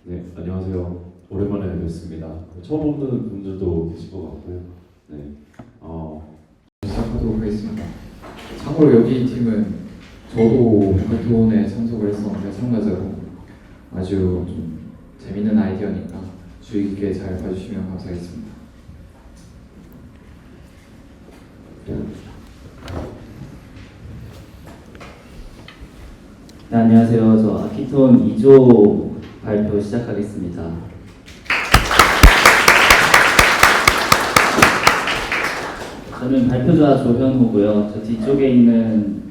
네, 안녕하세요. 오랜만에 뵙습니다. 처음 오는 분들도 계실 것 같고요. 네, 시작하도록 하겠습니다. 참고로 여기 팀은 저도 백화톤에 참석을 했었는데 참가자로 아주 좀 재밌는 아이디어니까 주의 깊게 잘 봐주시면 감사하겠습니다. 네, 안녕하세요. 저 아키톤 2조 발표 시작하겠습니다. 저는 발표자 조현호고요. 저 뒤쪽에 있는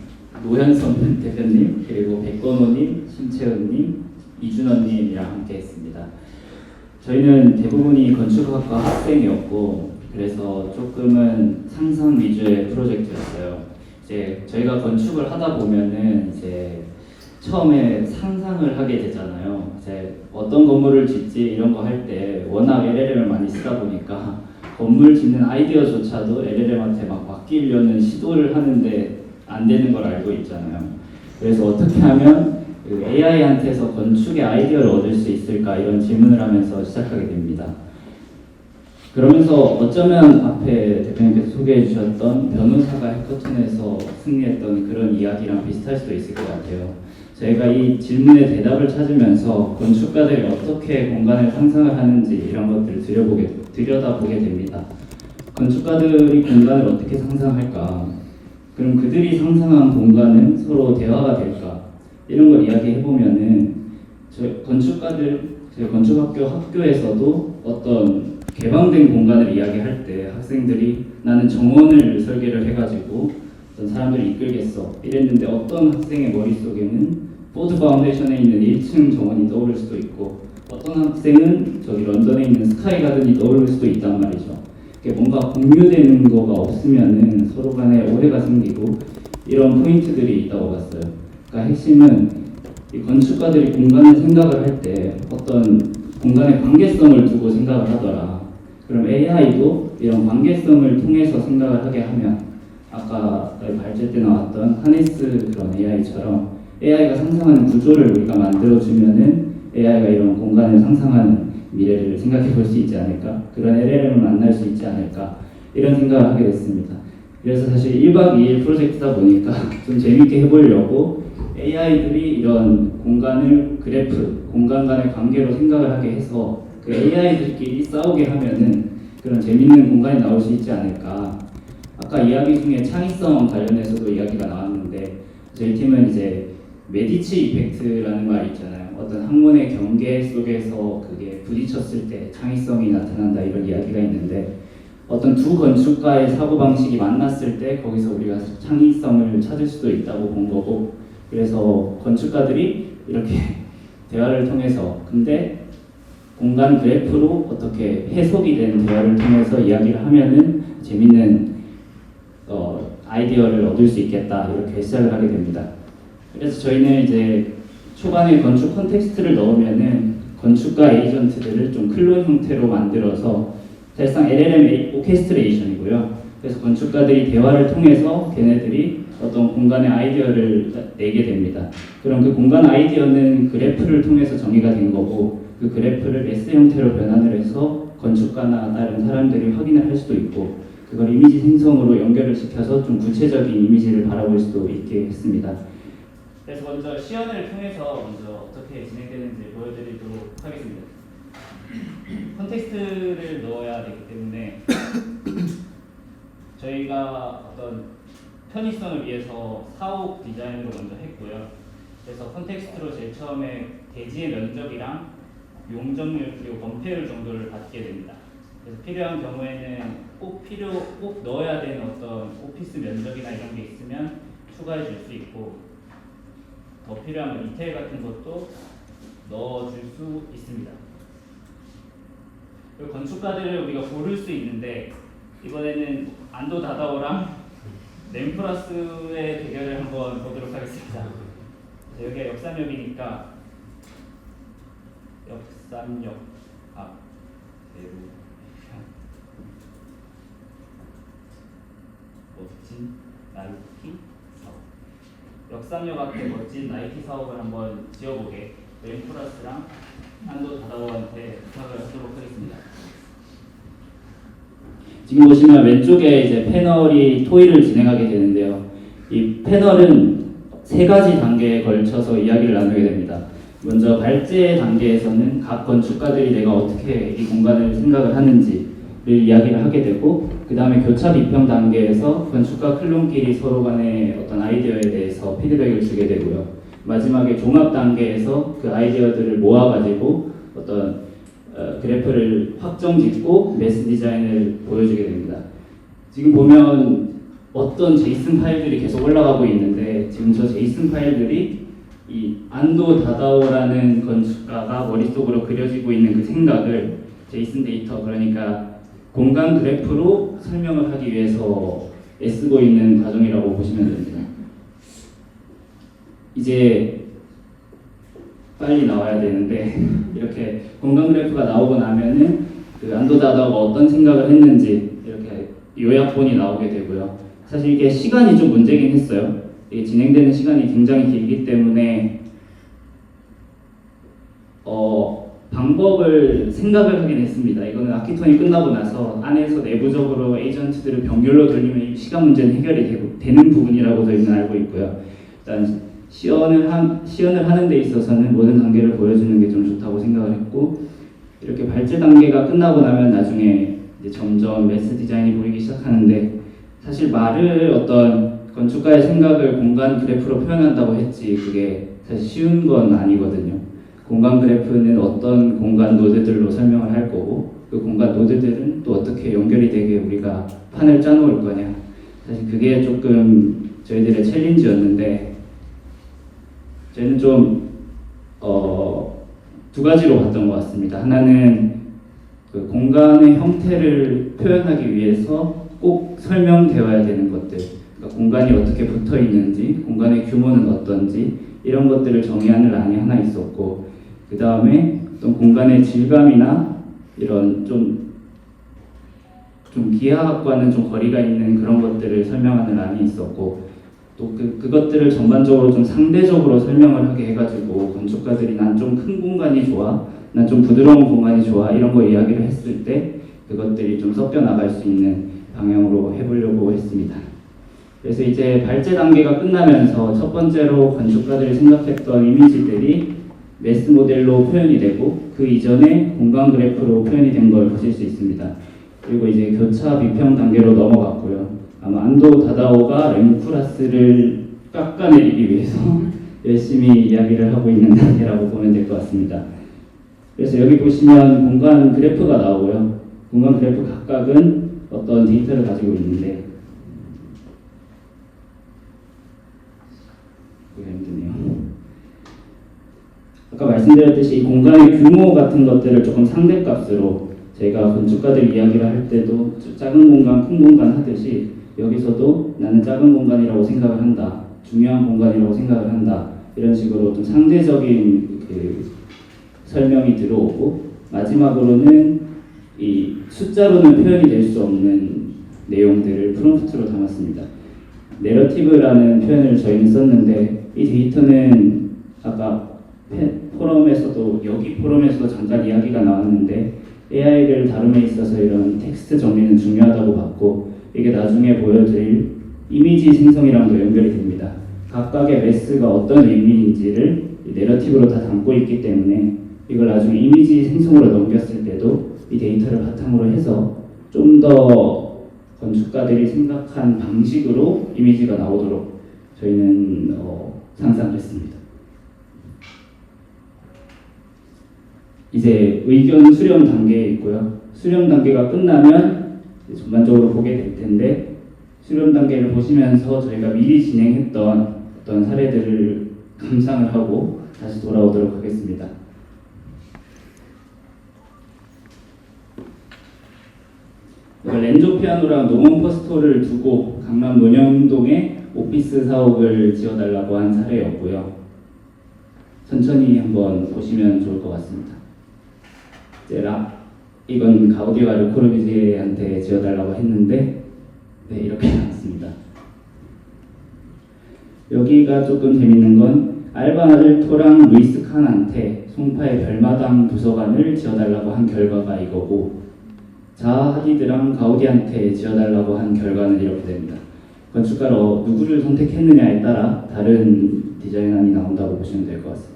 노현선 대표님, 그리고 백건호님, 심채은님, 이준원님이랑 함께 했습니다. 저희는 대부분이 건축학과 학생이었고, 그래서 조금은 상상 위주의 프로젝트였어요. 이제 저희가 건축을 하다 보면은 이제 처음에 상상을 하게 되잖아요. 이제 어떤 건물을 짓지 이런 거 할 때 워낙 LLM을 많이 쓰다 보니까 건물 짓는 아이디어조차도 LLM한테 막 맡기려는 시도를 하는데 안 되는 걸 알고 있잖아요. 그래서 어떻게 하면 AI한테서 건축의 아이디어를 얻을 수 있을까 이런 질문을 하면서 시작하게 됩니다. 그러면서 어쩌면 앞에 대표님께서 소개해 주셨던 변호사가 해커톤에서 승리했던 그런 이야기랑 비슷할 수도 있을 것 같아요. 저희가 이 질문의 대답을 찾으면서 건축가들이 어떻게 공간을 상상을 하는지 이런 것들을 들여다보게 됩니다. 건축가들이 공간을 어떻게 상상할까? 그럼 그들이 상상한 공간은 서로 대화가 될까? 이런 걸 이야기해보면은 저희 건축학교에서도 어떤 개방된 공간을 이야기할 때 학생들이 나는 정원을 설계를 해가지고 어떤 사람들을 이끌겠어 이랬는데 어떤 학생의 머릿속에는 포드 파운데이션에 있는 1층 정원이 떠오를 수도 있고 어떤 학생은 저기 런던에 있는 스카이 가든이 떠오를 수도 있단 말이죠. 뭔가 공유되는 거가 없으면은 서로 간에 오해가 생기고 이런 포인트들이 있다고 봤어요. 그러니까 핵심은 이 건축가들이 공간을 생각을 할 때 어떤 공간의 관계성을 두고 생각을 하더라. 그럼 AI도 이런 관계성을 통해서 생각을 하게 하면 아까 발제 때 나왔던 하네스 그런 AI처럼 AI가 상상하는 구조를 우리가 만들어주면은 AI가 이런 공간을 상상하는 미래를 생각해 볼 수 있지 않을까? 그런 LLM을 만날 수 있지 않을까? 이런 생각을 하게 됐습니다. 그래서 사실 1박 2일 프로젝트다 보니까 좀 재밌게 해보려고 AI들이 이런 공간을 그래프, 공간 간의 관계로 생각을 하게 해서 그 AI들끼리 싸우게 하면은 그런 재밌는 공간이 나올 수 있지 않을까? 아까 이야기 중에 창의성 관련해서도 이야기가 나왔는데 저희 팀은 이제 메디치 이펙트라는 말 있잖아요. 어떤 학문의 경계 속에서 그게 부딪혔을 때 창의성이 나타난다 이런 이야기가 있는데 어떤 두 건축가의 사고방식이 만났을 때 거기서 우리가 창의성을 찾을 수도 있다고 본 거고 그래서 건축가들이 이렇게 대화를 통해서 근데 공간 그래프로 어떻게 해석이 된 대화를 통해서 이야기를 하면은 재밌는 아이디어를 얻을 수 있겠다 이렇게 시작을 하게 됩니다. 그래서 저희는 이제 초반에 건축 컨텍스트를 넣으면은 건축가 에이전트들을 좀 클론 형태로 만들어서 사실상 LLM 오케스트레이션이고요. 그래서 건축가들이 대화를 통해서 걔네들이 어떤 공간의 아이디어를 내게 됩니다. 그럼 그 공간 아이디어는 그래프를 통해서 정의가 된 거고 그 그래프를 S 형태로 변환을 해서 건축가나 다른 사람들이 확인을 할 수도 있고 그걸 이미지 생성으로 연결을 시켜서 좀 구체적인 이미지를 바라볼 수도 있게 했습니다. 그래서 먼저 시연을 통해서 먼저 어떻게 진행되는지 보여드리도록 하겠습니다. 컨텍스트를 넣어야 되기 때문에 저희가 어떤 편의성을 위해서 사옥 디자인으로 먼저 했고요. 그래서 컨텍스트로 제일 처음에 대지의 면적이랑 용적률 그리고 건폐율 정도를 받게 됩니다. 그래서 필요한 경우에는 꼭 넣어야 되는 어떤 오피스 면적이나 이런 게 있으면 추가해 줄 수 있고 더 필요하면 디테일 같은 것도 넣어줄 수 있습니다. 그리고 건축가들을 우리가 고를 수 있는데 이번에는 안도 다다오랑 램플러스의 대결을 한번 보도록 하겠습니다. 여기가 역삼역이니까 역삼역 앞 대로 멋진 나이키 사업 역삼역 앞에 멋진 나이키 사업을 한번 지어보게 램플러스랑 안도 다다오한테 부탁을 하도록 하겠습니다. 지금 보시면 왼쪽에 이제 패널이 토의를 진행하게 되는데요. 이 패널은 세 가지 단계에 걸쳐서 이야기를 나누게 됩니다. 먼저 발제 단계에서는 각 건축가들이 내가 어떻게 이 공간을 생각을 하는지를 이야기를 하게 되고, 그 다음에 교차 비평 단계에서 건축가 클론끼리 서로 간의 어떤 아이디어에 대해서 피드백을 주게 되고요. 마지막에 종합 단계에서 그 아이디어들을 모아가지고 어떤 그래프를 확정짓고 매스 디자인을 보여주게 됩니다. 지금 보면 어떤 제이슨 파일들이 계속 올라가고 있는데, 지금 저 제이슨 파일들이 이 안도 다다오라는 건축가가 머릿속으로 그려지고 있는 그 생각을 제이슨 데이터, 그러니까 공간 그래프로 설명을 하기 위해서 애쓰고 있는 과정이라고 보시면 됩니다. 이제 빨리 나와야 되는데 이렇게 공간 그래프가 나오고 나면은 그 안도 다다오가 어떤 생각을 했는지 이렇게 요약본이 나오게 되고요. 사실 이게 시간이 좀 문제긴 했어요. 이게 진행되는 시간이 굉장히 길기 때문에 방법을 생각을 하긴 했습니다. 이거는 아키톤이 끝나고 나서 안에서 내부적으로 에이전트들을 병렬로 돌리면 이 시간 문제는 해결이 되는 부분이라고 저희는 알고 있고요. 일단 시연을 하는 데 있어서는 모든 단계를 보여주는 게 좀 좋다고 생각을 했고, 이렇게 발제 단계가 끝나고 나면 나중에 이제 점점 매스 디자인이 보이기 시작하는데, 사실 말을 어떤 건축가의 생각을 공간 그래프로 표현한다고 했지 그게 사실 쉬운 건 아니거든요. 공간 그래프는 어떤 공간 노드들로 설명을 할 거고, 그 공간 노드들은 또 어떻게 연결이 되게 우리가 판을 짜놓을 거냐. 사실 그게 조금 저희들의 챌린지였는데, 저희는 좀 두 가지로 봤던 것 같습니다. 하나는 그 공간의 형태를 표현하기 위해서 꼭 설명되어야 되는 것들, 그러니까 공간이 어떻게 붙어 있는지, 공간의 규모는 어떤지 이런 것들을 정의하는 란이 하나 있었고, 그 다음에 어떤 공간의 질감이나 이런 좀 기하학과는 좀 거리가 있는 그런 것들을 설명하는 란이 있었고, 또 그것들을 전반적으로 좀 상대적으로 설명을 하게 해가지고 건축가들이 난 좀 큰 공간이 좋아, 난 좀 부드러운 공간이 좋아 이런 거 이야기를 했을 때 그것들이 좀 섞여 나갈 수 있는 방향으로 해보려고 했습니다. 그래서 이제 발제 단계가 끝나면서 첫 번째로 건축가들이 생각했던 이미지들이 매스 모델로 표현이 되고, 그 이전에 공간 그래프로 표현이 된 걸 보실 수 있습니다. 그리고 이제 교차 비평 단계로 넘어갔고요. 아마 안도 다다오가 렘쿠라스를 깎아내리기 위해서 열심히 이야기를 하고 있는 단계라고 보면 될 것 같습니다. 그래서 여기 보시면 공간 그래프가 나오고요. 공간 그래프 각각은 어떤 데이터를 가지고 있는데, 보기가 힘드네요. 아까 말씀드렸듯이 이 공간의 규모 같은 것들을 조금 상대값으로 저희가 건축가들 이야기를 할 때도 작은 공간, 큰 공간 하듯이 여기서도 나는 작은 공간이라고 생각을 한다, 중요한 공간이라고 생각을 한다, 이런 식으로 좀 상대적인 그 설명이 들어오고, 마지막으로는 이 숫자로는 표현이 될 수 없는 내용들을 프롬프트로 담았습니다. 내러티브라는 표현을 저희는 썼는데, 이 데이터는 아까 포럼에서도, 여기 포럼에서도 잠깐 이야기가 나왔는데, AI를 다룸에 있어서 이런 텍스트 정리는 중요하다고 봤고, 이게 나중에 보여드릴 이미지 생성이랑도 연결이 됩니다. 각각의 매스가 어떤 의미인지를 내러티브로 다 담고 있기 때문에 이걸 나중에 이미지 생성으로 넘겼을 때도 이 데이터를 바탕으로 해서 좀 더 건축가들이 생각한 방식으로 이미지가 나오도록 저희는 상상을 했습니다. 이제 의견 수렴 단계에 있고요. 수렴 단계가 끝나면 전반적으로 보게 될 텐데, 수렴 단계를 보시면서 저희가 미리 진행했던 어떤 사례들을 감상을 하고 다시 돌아오도록 하겠습니다. 렌조 피아노랑 노몬 퍼스토를 두고 강남 논현동에 오피스 사옥을 지어달라고 한 사례였고요. 천천히 한번 보시면 좋을 것 같습니다. 이건 가우디와 르코르비제르한테 지어달라고 했는데, 네, 이렇게 나왔습니다. 여기가 조금 재밌는 건 알바 알토랑 루이스 칸한테 송파의 별마당 도서관을 지어달라고 한 결과가 이거고, 자하 하디드랑 가우디한테 지어달라고 한 결과는 이렇게 됩니다. 건축가로 누구를 선택했느냐에 따라 다른 디자인안이 나온다고 보시면 될 것 같습니다.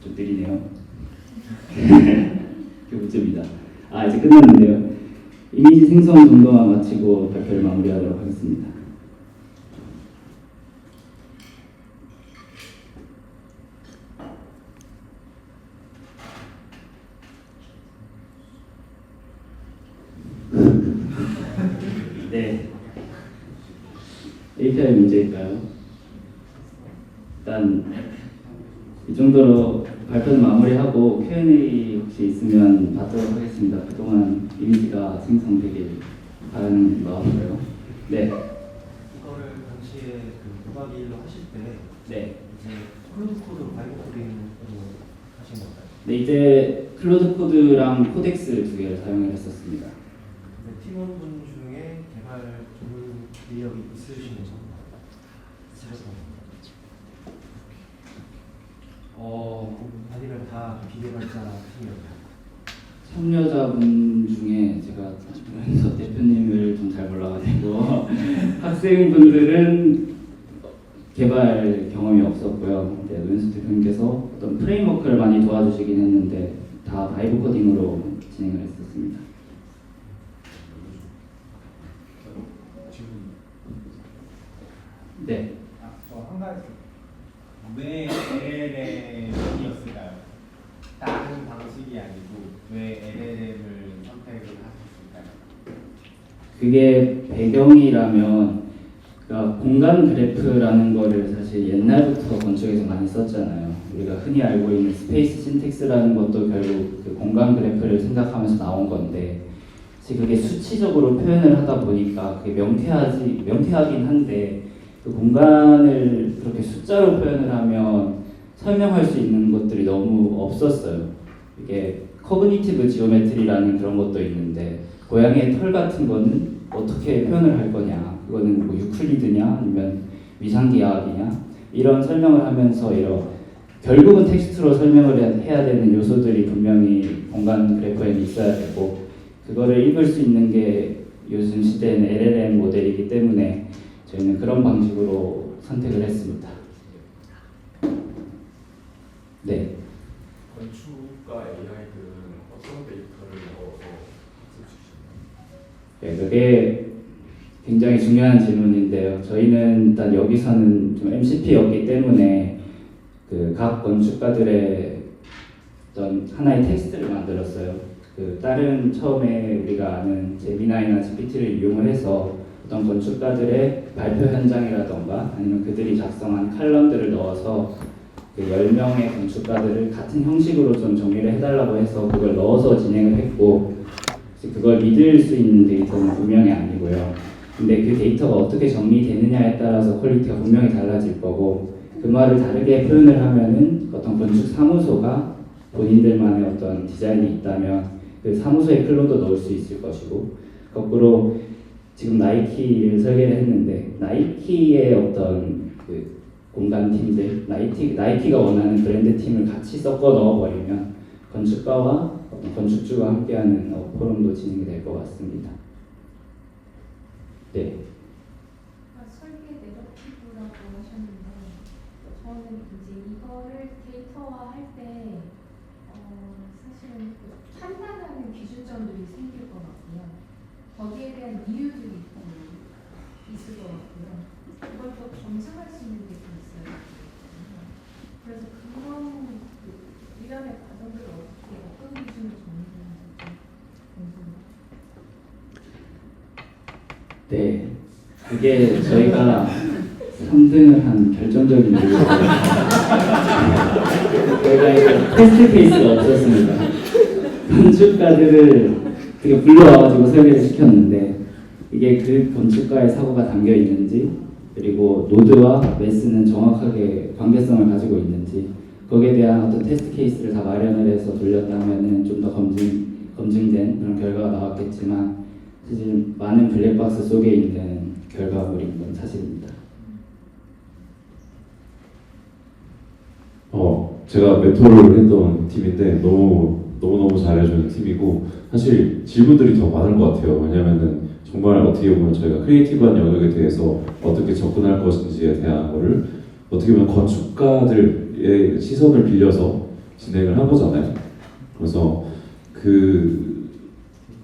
좀 느리네요. 그 문제입니다. 이제 끝났는데요. 이미지 생성 정도만 마치고 발표를 마무리하도록 하겠습니다. 네. API 문제일까요? 일단 이 정도로 발표는 마무리하고 Q&A 혹시 있으면 받도록 하겠습니다. 그동안 이미지가 생성되길 바라는 마음으로요. 네. 이거를 당시에 그 9박 2일로 하실 때 네. 이제 클로드 코드, 바이브 코딩으로 하신 건가요? 네, 이제 클로드 코드랑 코덱스 두 개를 사용을 했었습니다. 근데 팀원분 중에 개발 전문 인력이 있으신 거죠? 아니면 다 비개발자 팀이었나요? 참여자분 중에 제가 저 대표님을 좀 잘 몰라가지고 학생분들은 개발 경험이 없었고요. 네, 노현수 대표님께서 어떤 프레임워크를 많이 도와주시긴 했는데 다 바이브 코딩으로 진행을 했었습니다. 네. 한 가지 왜 LLM이었을까요? 다른 방식이 아니고 왜 LLM을 선택을 하셨을까요? 그게 배경이라면, 그러니까 공간 그래프라는 거를 사실 옛날부터 건축에서 많이 썼잖아요. 우리가 흔히 알고 있는 스페이스 신텍스라는 것도 결국 그 공간 그래프를 생각하면서 나온 건데, 사실 그게 수치적으로 표현을 하다 보니까 그게 명쾌하긴 한데, 그 공간을 그렇게 숫자로 표현을 하면 설명할 수 있는 것들이 너무 없었어요. 이게 커그니티브 지오메트리라는 그런 것도 있는데, 고양이의 털 같은 거는 어떻게 표현을 할 거냐, 그거는 뭐 유클리드냐 아니면 위상기하학이냐, 이런 설명을 하면서 결국은 텍스트로 설명을 해야 되는 요소들이 분명히 공간 그래프에는 있어야 되고, 그거를 읽을 수 있는 게 요즘 시대에는 LLM 모델이기 때문에 저희는 그런 방식으로 선택을 했습니다. 네. 건축과 AI들은 어떤 데이터를 넣어서 학습 주시나요? 네, 그게 굉장히 중요한 질문인데요. 저희는 일단 여기서는 좀 MCP였기 때문에 그 각 건축가들의 어떤 하나의 텍스트를 만들었어요. 그 다른 처음에 우리가 아는 제미나이나 GPT를 이용을 해서 어떤 건축가들의 발표 현장이라던가 아니면 그들이 작성한 칼럼들을 넣어서 그 10명의 건축가들을 같은 형식으로 좀 정리를 해달라고 해서 그걸 넣어서 진행을 했고, 그걸 믿을 수 있는 데이터는 분명히 아니고요. 근데 그 데이터가 어떻게 정리되느냐에 따라서 퀄리티가 분명히 달라질 거고, 그 말을 다르게 표현을 하면은 어떤 건축 사무소가 본인들만의 어떤 디자인이 있다면 그 사무소에 클론도 넣을 수 있을 것이고, 거꾸로 지금 나이키를 설계를 했는데 나이키의 어떤 그 공간 팀들, 나이키가 원하는 브랜드 팀을 같이 섞어 넣어버리면 건축가와 어떤 건축주가 함께하는 포럼도 진행이 될 것 같습니다. 네. 설계 내러티브라고 하셨는데, 저는 이제 이거를 데이터화할 때 사실은 판단하는 기준점들이 생길 것 같고요. 거기에 대한 이유들이 있을 것 같고요. 그걸 또 검증할 수 있는 게 좀 있어요. 그래서 그런 일련의 과정들을 어떤 기준으로 정리되는지 궁금해요. 네, 그게 저희가 3등을 한 결정적인 이유예요. 저희가 이제 테스트 케이스가 없었습니다. 건축가들을 되게 불러와가지고 설계를 시켰는데, 이게 그 건축가의 사고가 담겨 있는지, 그리고 노드와 매스는 정확하게 관계성을 가지고 있는지, 거기에 대한 어떤 테스트 케이스를 다 마련을 해서 돌렸다면은 좀 더 검증된 그런 결과가 나왔겠지만 사실 많은 블랙박스 속에 있는 결과물인 건 사실입니다. 제가 멘토를 했던 팀인데 너무너무 잘해주는 팀이고 사실 질문들이 더 많을 것 같아요. 왜냐면은 정말 어떻게 보면 저희가 크리에이티브한 영역에 대해서 어떻게 접근할 것인지에 대한 거를 어떻게 보면 건축가들의 시선을 빌려서 진행을 한 거잖아요. 그래서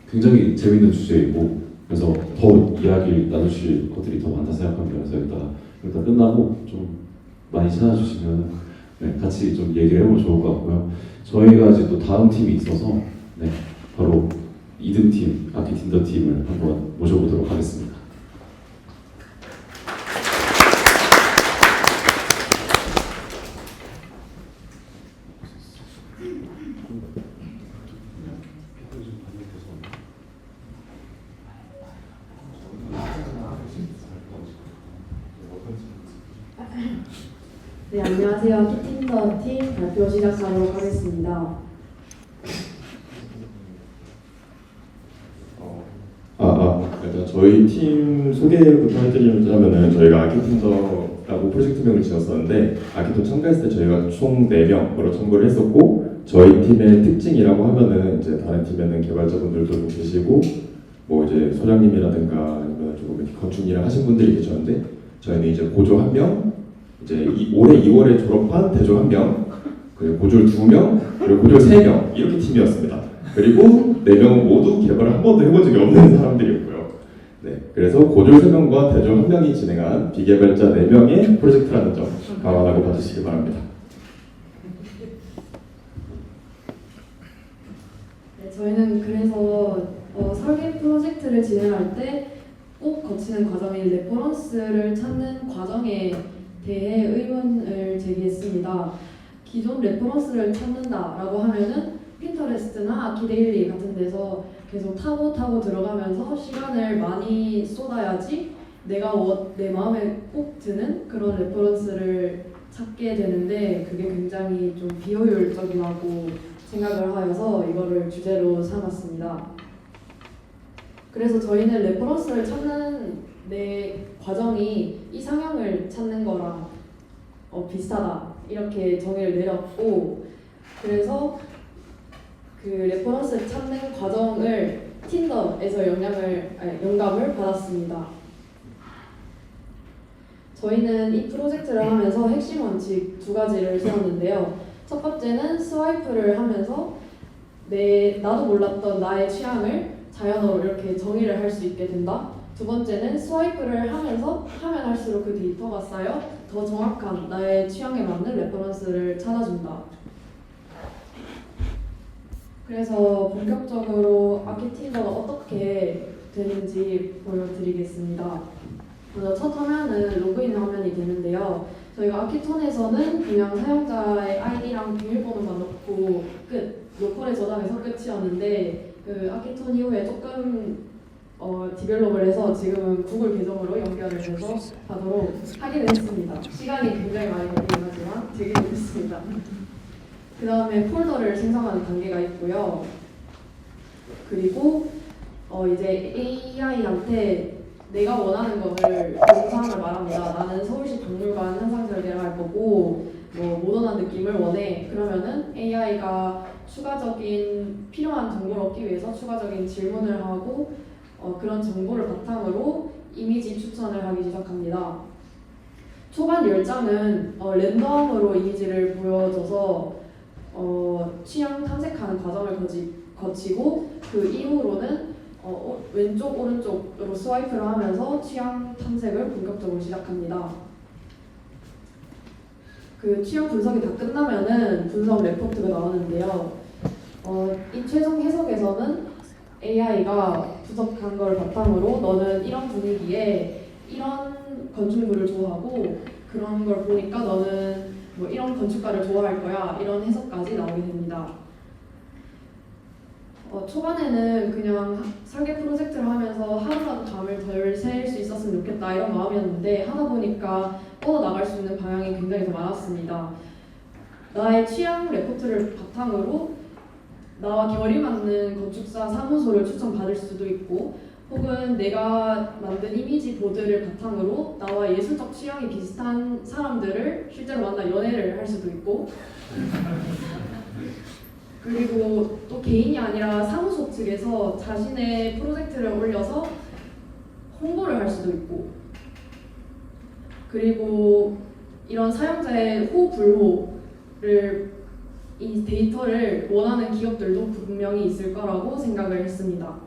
굉장히 재밌는 주제이고 그래서 더 이야기를 나누실 것들이 더 많다 생각합니다. 그래서 일단 끝나고 좀 많이 찾아주시면 같이 좀 얘기를 해보면 좋을 것 같고요. 저희가 이제 또 다음 팀이 있어서 바로 2등 팀, 아키틴더 팀을 한번 모셔보도록 하겠습니다. 네, 안녕하세요. 키틴더 팀 발표 시작하도록 하겠습니다. 일단 저희 팀 소개부터 해드리자면은 저희가 아키틴더라고 프로젝트명을 지었었는데 아키톤 참가했을 때 저희가 총 4명으로 참고를 했었고 저희 팀의 특징이라고 하면은 이제 다른 팀에는 개발자분들도 좀 계시고 뭐 이제 소장님이라든가 아니면 조금 이렇게 건축 일을 하신 분들이 계셨는데 저희는 이제 보조 1명, 이제 올해 2월에 졸업한 대졸 1명, 그리고 보졸 2명, 그리고 보졸 3명 이렇게 팀이었습니다. 그리고 4명은 모두 개발을 한 번도 해본 적이 없는 사람들이었고요. 네, 그래서 고졸 3명과 대졸 1명이 진행한 비개발자 4명의 프로젝트라는 점 감안하고 봐주시기 바랍니다. 네, 저희는 그래서 설계 프로젝트를 진행할 때 꼭 거치는 과정인 레퍼런스를 찾는 과정에 대해 의문을 제기했습니다. 기존 레퍼런스를 찾는다라고 하면은 핀터레스트나 아키데일리 같은 데서 계속 타고 들어가면서 시간을 많이 쏟아야지 내 마음에 꼭 드는 그런 레퍼런스를 찾게 되는데 그게 굉장히 좀 비효율적이라고 생각을 하여서 이거를 주제로 삼았습니다. 그래서 저희는 레퍼런스를 찾는 과정이 이상형을 찾는 거랑 비슷하다 이렇게 정의를 내렸고 그래서 그 레퍼런스를 찾는 과정을 틴더에서 영감을 받았습니다. 저희는 이 프로젝트를 하면서 핵심 원칙 2가지를 세웠는데요. 첫 번째는 스와이프를 하면서 나도 몰랐던 나의 취향을 자연어로 이렇게 정의를 할 수 있게 된다. 두 번째는 스와이프를 하면서 하면 할수록 그 데이터가 쌓여 더 정확한 나의 취향에 맞는 레퍼런스를 찾아준다. 그래서 본격적으로 아키틴더가 어떻게 되는지 보여드리겠습니다. 먼저 첫 화면은 로그인 화면이 되는데요. 저희가 아키톤에서는 그냥 사용자의 아이디랑 비밀번호만 넣고 로컬에 저장해서 끝이었는데 그 아키톤 이후에 조금 디벨롭을 해서 지금은 구글 계정으로 연결을 해서 하도록 하기는 했습니다. 시간이 굉장히 많이 걸리긴 하지만 되게 좋습니다. 그 다음에 폴더를 생성하는 단계가 있고요. 그리고 이제 AI한테 내가 원하는 거를 사항을 말합니다. 나는 서울시 박물관 현상 설계를 할 거고 뭐 모던한 느낌을 원해. 그러면은 AI가 추가적인 필요한 정보를 얻기 위해서 추가적인 질문을 하고 그런 정보를 바탕으로 이미지 추천을 하기 시작합니다. 초반 10장은 랜덤으로 이미지를 보여줘서 취향 탐색하는 과정을 거치고 그 이후로는 왼쪽 오른쪽으로 스와이프를 하면서 취향 탐색을 본격적으로 시작합니다. 그 취향 분석이 다 끝나면은 분석 레포트가 나오는데요. 이 최종 해석에서는 AI가 분석한 걸 바탕으로 너는 이런 분위기에 이런 건축물을 좋아하고 그런 걸 보니까 너는 뭐 이런 건축가를 좋아할 거야 이런 해석까지 나오게 됩니다. 초반에는 그냥 설계 프로젝트를 하면서 하루라도 잠을 덜 셀 수 있었으면 좋겠다 이런 마음이었는데 하다 보니까 뻗어나갈 수 있는 방향이 굉장히 더 많았습니다. 나의 취향 레포트를 바탕으로 나와 결이 맞는 건축사 사무소를 추천받을 수도 있고, 혹은 내가 만든 이미지 보드를 바탕으로 나와 예술적 취향이 비슷한 사람들을 실제로 만나 연애를 할 수도 있고, 그리고 또 개인이 아니라 사무소 측에서 자신의 프로젝트를 올려서 홍보를 할 수도 있고, 그리고 이런 사용자의 호불호를 이 데이터를 원하는 기업들도 분명히 있을 거라고 생각을 했습니다.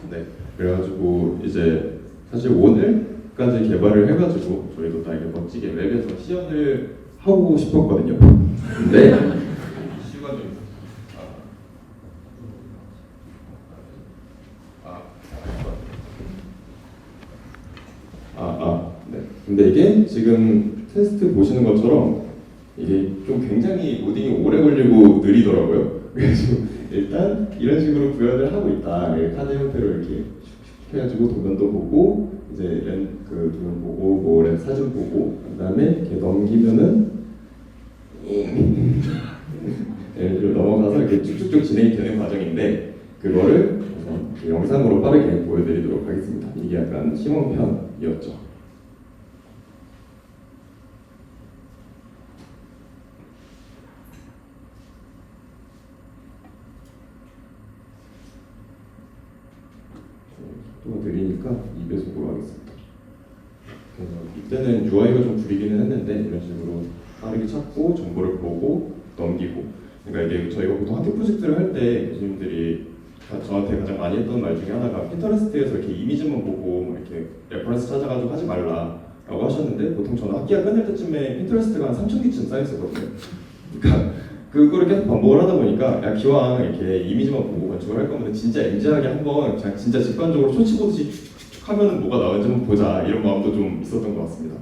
네. 그래가지고 이제 사실 오늘까지 개발을 해가지고 저희도 다 이렇게 멋지게 웹에서 시연을 하고 싶었거든요. 근데 이슈가 좀 네. 근데 이게 지금 테스트 보시는 것처럼 이게 좀 굉장히 로딩이 오래 걸리고 느리더라고요. 그래서 일단 이런 식으로 구현을 하고 있다. 카드 형태로 이렇게 해가지고 도면도 보고 이제 그 도면 보고 뭐 사진 보고 그다음에 이렇게 넘기면은 예를 들어 넘어가서 이렇게 쭉쭉쭉 진행이 되는 과정인데 그거를 우선 영상으로 빠르게 보여드리도록 하겠습니다. 이게 약간 시범편이었죠. 속도가 느리니까 2배속으로 하겠습니다. 그래서 이때는 UI가 좀 구리기는 했는데 이런 식으로 빠르게 찾고 정보를 보고 넘기고, 그러니까 이게 저희가 보통 학교 프로젝트를 할 때 교수님들이 저한테 가장 많이 했던 말 중에 하나가 핀터레스트에서 이렇게 이미지만 보고 뭐 이렇게 레퍼런스 찾아가지고 하지 말라라고 하셨는데, 보통 저는 학기가 끝날 때쯤에 핀터레스트가 한 3,000개쯤 쌓였었거든요. 그러니까 그거를 계속 반복을 하다 보니까 야 기왕 이렇게 이미지만 보고 건축을 할 거면 진짜 MG하게 한번 그냥 진짜 직관적으로 쇼치 보듯이 축축축 하면은 뭐가 나오는지 한번 보자, 이런 마음도 좀 있었던 것 같습니다.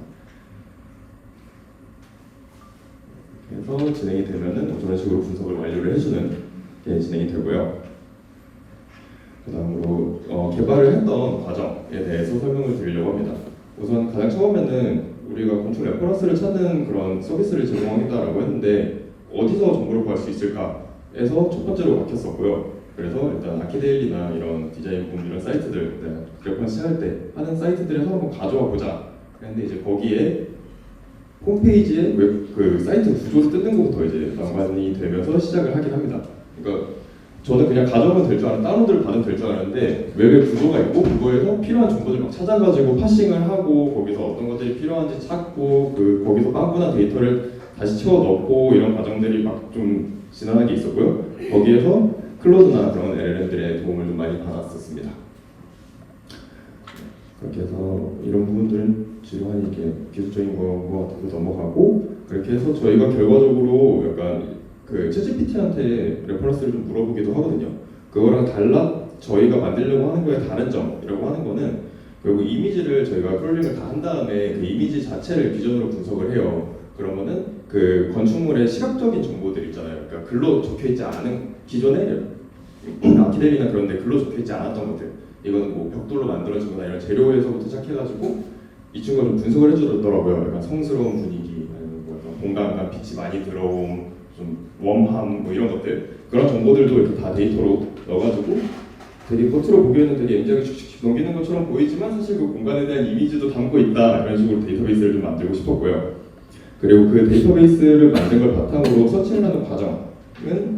그래서 진행이 되면은 저런 식으로 분석을 완료를 해주는 게 진행이 되고요. 그 다음으로 개발을 했던 과정에 대해서 설명을 드리려고 합니다. 우선 가장 처음에는 우리가 건축 레퍼런스를 찾는 그런 서비스를 제공하겠다라고 했는데 어디서 정보를 구할 수 있을까에서 첫 번째로 막혔었고요. 그래서 일단 아키데일리나 이런 디자인 붐 이런 사이트들, 레퍼런스 할 때 하는 사이트들에서 한번 가져와 보자. 그런데 이제 거기에 홈페이지에 그 사이트 구조를 뜯는 것부터 이제 연관이 되면서 시작을 하긴 합니다. 그러니까 저는 그냥 가져오면 될 줄 알았는데, 다운로드를 받으면 될 줄 알았는데 웹에 구조가 있고 그거에서 필요한 정보들 막 찾아가지고 파싱을 하고 거기서 어떤 것들이 필요한지 찾고 거기서 빵꾸난 데이터를 다시 채워 넣고 이런 과정들이 막 좀 지난하게 있었고요. 거기에서 클로드나 그런 LLM들의 도움을 좀 많이 받았었습니다. 그렇게 해서 이런 부분들은 지루하니 이렇게 기술적인 거 같아서 넘어가고, 그렇게 해서 저희가 결과적으로 약간 그 챗GPT한테 레퍼런스를 좀 물어보기도 하거든요. 그거랑 달라 저희가 만들려고 하는 거에 다른 점이라고 하는 거는, 결국 이미지를 저희가 크롤링을 다 한 다음에 그 이미지 자체를 비전으로 분석을 해요. 그러면은 그 건축물의 시각적인 정보들 있잖아요. 그러니까 글로 적혀있지 않은 기존에 아키데일리나 그런 데 글로 적혀있지 않았던 것들, 이거는 뭐 벽돌로 만들어지거나 이런 재료에서부터 시작해가지고 이 친구가 좀 분석을 해주더라고요. 약간 성스러운 분위기, 아니면 뭐 약간 공간감, 빛이 많이 들어옴, 좀 웜함, 뭐 이런 것들, 그런 정보들도 이렇게 다 데이터로 넣어가지고 되게 겉으로 보기에는 되게 MG하게 슉슉 넘기는 것처럼 보이지만 사실 그 공간에 대한 이미지도 담고 있다, 이런 식으로 데이터베이스를 좀 만들고 싶었고요. 그리고 그 데이터베이스를 만든 걸 바탕으로 서칭을 하는 과정은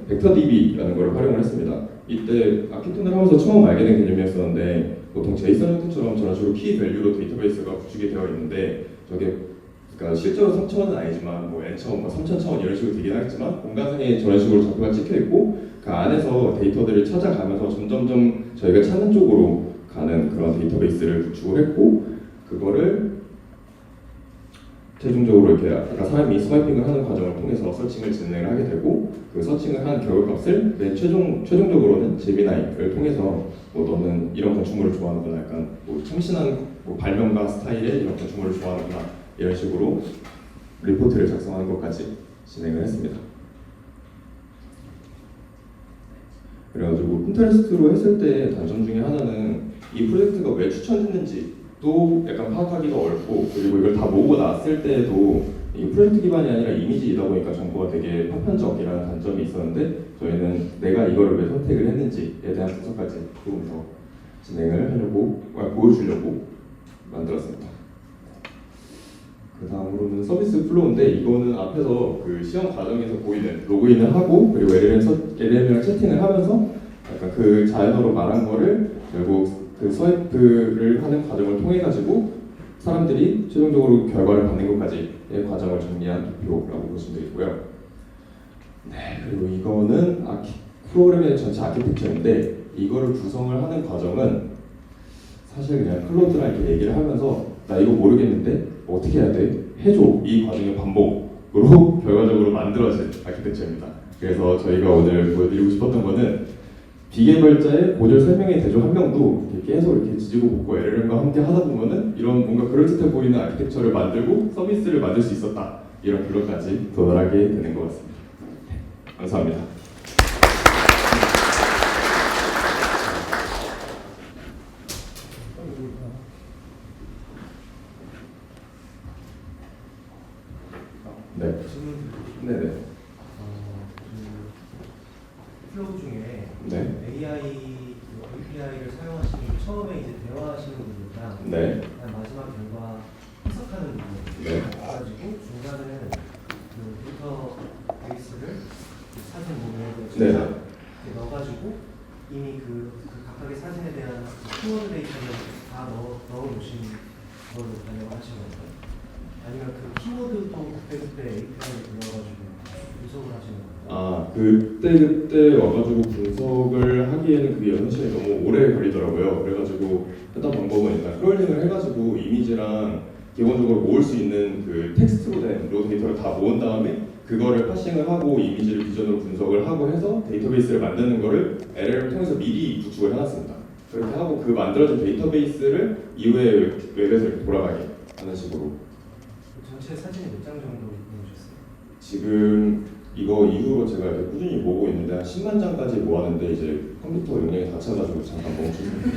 벡터DB라는 걸 활용을 했습니다. 이때 아키톤을 하면서 처음 알게 된 개념이었었는데, 보통 제이슨 형태처럼 저런 식으로 키 밸류로 데이터베이스가 구축이 되어 있는데, 저게 그러니까 실제로 3차원은 아니지만 뭐 n차원, 3,000차원 이런 식으로 되긴 하겠지만 공간상에 저런 식으로 좌표가 찍혀 있고 그 안에서 데이터들을 찾아가면서 점점점 저희가 찾는 쪽으로 가는 그런 데이터베이스를 구축을 했고, 그거를 최종적으로 이렇게 아까 사람이 스와이핑을 하는 과정을 통해서 서칭을 진행을 하게 되고, 그 서칭을 한 결과값을 맨 최종적으로는 제미나이를 통해서 뭐 너는 이런 건축물을 좋아하는구나, 약간 뭐 참신한 뭐 발명가 스타일의 이런 건축물을 좋아하는구나, 이런 식으로 리포트를 작성하는 것까지 진행을 했습니다. 그래가지고 핀터레스트로 했을 때 단점 중에 하나는 이 프로젝트가 왜 추천했는지에 또 약간 파악하기가 어렵고, 그리고 이걸 다 모으고 나왔을 때에도 이 프로젝트 기반이 아니라 이미지이다 보니까 정보가 되게 파편적이라는 단점이 있었는데, 저희는 내가 이거를 왜 선택을 했는지에 대한 분석까지 조금 더 진행을 하려고, 보여주려고 만들었습니다. 그 다음으로는 서비스 플로우인데, 이거는 앞에서 그 시험 과정에서 보이는 로그인을 하고 그리고 LLM이랑 채팅을 하면서 약간 그 자연어로 말한 거를 결국 그 스와이프를 하는 과정을 통해 가지고 사람들이 최종적으로 결과를 받는 것까지의 과정을 정리한 도표라고 보시면 되겠고요. 네, 그리고 이거는 프로그램의 전체 아키텍처인데, 이거를 구성을 하는 과정은 사실 그냥 클로드랑 이렇게 얘기를 하면서 나 이거 모르겠는데 어떻게 해야 돼? 해줘. 이 과정의 반복으로 결과적으로 만들어진 아키텍처입니다. 그래서 저희가 오늘 보여드리고 싶었던 거는 비개발자의 고졸 3명의 대조 1명도 계속 이렇게 지지고 볶고 LLM과 함께 하다 보면은 이런 뭔가 그럴듯해 보이는 아키텍처를 만들고 서비스를 만들 수 있었다. 이런 결론까지 도달하게 되는 것 같습니다. 네, 감사합니다. 네. 질문 네네. 플로우 중에 네. AI API를 사용하시는 처음에 이제 대화하시는 분들이랑 네. 마지막 결과 해석하는 부분 네. 가지고 중간에 그 데이터 베이스를 사진 모델에 네. 이렇게 넣어가지고 이미 그 각각의 사진에 대한 키워드 데이터를 다 넣어놓으신 걸로 반영을 하신 건가요? 아니면 그 키워드도 그때그때 API를 불러가지고 분석을 하시는 건가요? 아, 그때 와가지고 분석을 하기에는 그게 연습 시간이 너무 오래 걸리더라고요. 그래가지고 했던 방법은 일단 크롤링을 해가지고 이미지랑 기본적으로 모을 수 있는 그 텍스트로 된 로 데이터를 다 모은 다음에 그거를 파싱을 하고 이미지를 비전으로 분석을 하고 해서 데이터베이스를 만드는 거를 LLM을 통해서 미리 구축을 해놨습니다. 그렇게 하고 그 만들어진 데이터베이스를 이후에 웹에서 이렇게 돌아가게 하는 식으로. 전체 사진이 몇 장 정도 보내주셨어요? 지금 이거 이후로 제가 이렇게 꾸준히 모으고 있는데 한 10만 장까지 모았는데 이제 컴퓨터 용량이 다 차가지고 잠깐 멈췄습니다.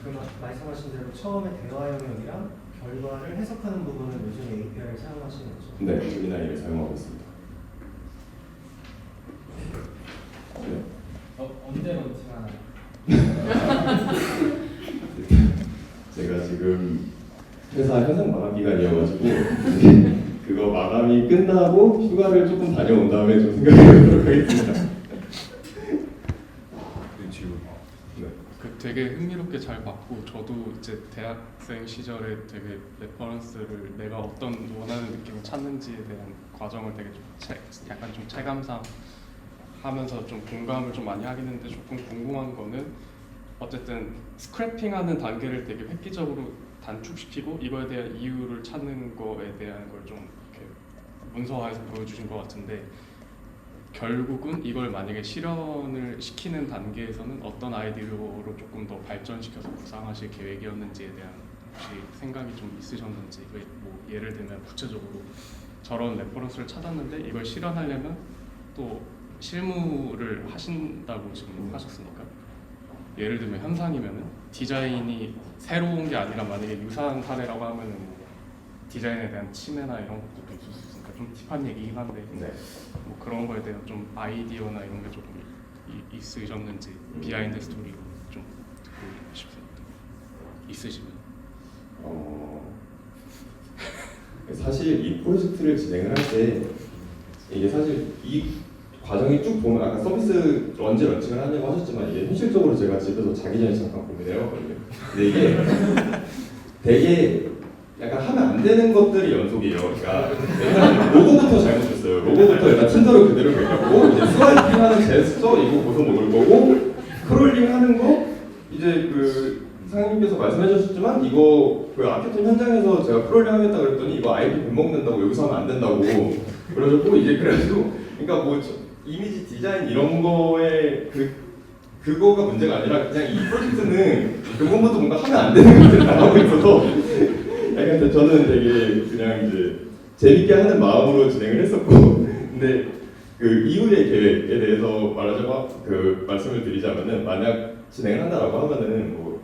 그럼 말씀하신 대로 처음에 대화 영역이랑 결과를 해석하는 부분은 요즘에 API를 사용하시는 거죠? 네, 제미나이를 사용하고 있습니다. 네. 언제 런칭하나요? 제가 지금 회사 현상 마감 기간이어가지고 그거 마감이 끝나고 휴가를 조금 다녀온 다음에 좀 생각해보도록 하겠습니다. 네. 그 되게 흥미롭게 잘 봤고, 저도 이제 대학생 시절에 되게 레퍼런스를 내가 어떤 원하는 느낌을 찾는지에 대한 과정을 되게 좀 약간 좀 체감상 하면서 좀 공감을 좀 많이 하긴 했는데, 조금 궁금한 거는 어쨌든 스크래핑하는 단계를 되게 획기적으로 단축시키고 이거에 대한 이유를 찾는 거에 대한 걸 좀 이렇게 문서화해서 보여주신 것 같은데, 결국은 이걸 만약에 실현을 시키는 단계에서는 어떤 아이디어로 조금 더 발전시켜서 구상하실 계획이었는지에 대한 혹시 생각이 좀 있으셨는지, 뭐 예를 들면 구체적으로 저런 레퍼런스를 찾았는데 이걸 실현하려면 또 실무를 하신다고 지금 하셨으니까, 예를 들면 현상이면은 디자인이 새로운 게 아니라 만약에 유사한 사례라고 하면은 뭐 디자인에 대한 침해나 이런 것도 있을 수 있으니까 좀 팁한 얘기긴 한데, 네. 뭐 그런 거에 대한 좀 아이디어나 이런 게 조금 있으셨는지 비하인드 스토리로 좀 듣고 싶습니다. 있으시면. 사실 이 프로젝트를 진행을 할 때 이게 사실 이 과정이 쭉 보면 아까 서비스 언제 런칭을 하냐고 하셨지만 이게 현실적으로 제가 집에서 자기 전에 잠깐 고민을 해봤거든요. 근데 이게 되게 약간 하면 안 되는 것들이 연속이에요. 그러니까 일단 로고부터 잘못했어요. 로고부터 일단 틴더를 그대로 긁었고, 이제 스와이핑하는 제스처 이거 고소 먹을 거고, 크롤링하는 거 이제 그 상님께서 말씀해주셨지만 이거 그 아케톤 현장에서 제가 크롤링 하겠다 그랬더니 이거 IP 배 먹는다고 여기서 하면 안 된다고 그러셨고, 이제 그래가지고 그러니까 뭐 이미지 디자인 이런 거에 그거가 문제가 아니라 그냥 이 프로젝트는 근본부터 뭔가 하면 안 되는 것들을 다 하고 있어서 약간 저는 되게 그냥 이제 재밌게 하는 마음으로 진행을 했었고, 근데 그 이후의 계획에 대해서 말하자고 말씀을 드리자면은, 만약 진행을 한다라고 하면은 뭐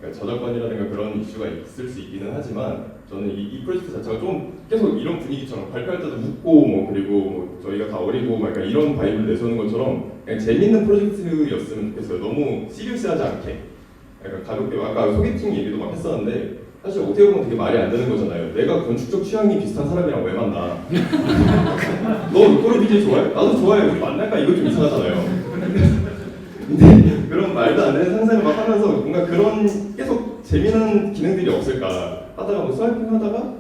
그러니까 저작권이라든가 그런 이슈가 있을 수 있기는 하지만 저는 이 프로젝트 자체가 좀 계속 이런 분위기처럼 발표할 때도 웃고 뭐 그리고 뭐 저희가 다 어리고 막 약간 이런 바이브를 내세우는 것처럼 그냥 재밌는 프로젝트였으면 좋겠어요. 너무 시리어스하지 않게 약간 가볍게 아까 소개팅 얘기도 막 했었는데 사실 어떻게 보면 되게 말이 안 되는 거잖아요. 내가 건축적 취향이 비슷한 사람이랑 왜 만나? 너 루코르 BJ 좋아해? 나도 좋아해. 우리 만날까? 이거 좀 이상하잖아요. 근데 그런 말도 안 되는 상상을 막 하면서 뭔가 그런 계속 재미난 기능들이 없을까 하다가 뭐 스와이핑 하다가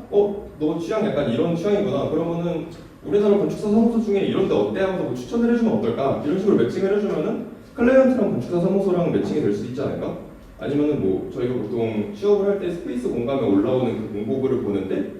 너 취향 약간 이런 취향이구나. 그러면은 우리나라 건축사 사무소 중에 이런 데 어때 하면서 뭐 추천을 해주면 어떨까? 이런 식으로 매칭을 해주면은 클라이언트랑 건축사 사무소랑 매칭이 될 수 있지 않을까? 아니면은 뭐 저희가 보통 취업을 할 때 스페이스 공감에 올라오는 그 공고글을 보는데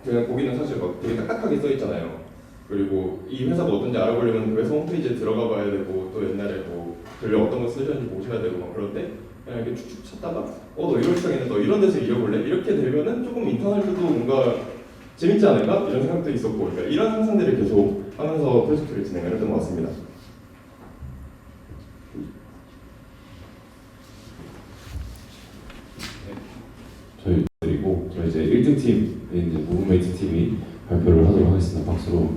그냥 거기는 사실 막 되게 딱딱하게 써 있잖아요. 그리고 이 회사가 어떤지 알아보려면 그 회사 홈페이지에 들어가 봐야 되고 또 옛날에 뭐 글을 어떤 거 쓰셨는지 보셔야 되고 막 그런데 그냥 이렇게 축축 찾다가 너 이런 취향이네 너 이런 데서 일해볼래? 이렇게 되면은 조금 인턴할 때도 뭔가 재밌지 않을까? 이런 생각도 있었고 그러니까 이런 상상들을 계속 하면서 프로젝트를 진행을 했던 것 같습니다. 그리고 저희 이제 1등 팀, 이제 무브메이트 팀이 발표를 하도록 하겠습니다. 박수로.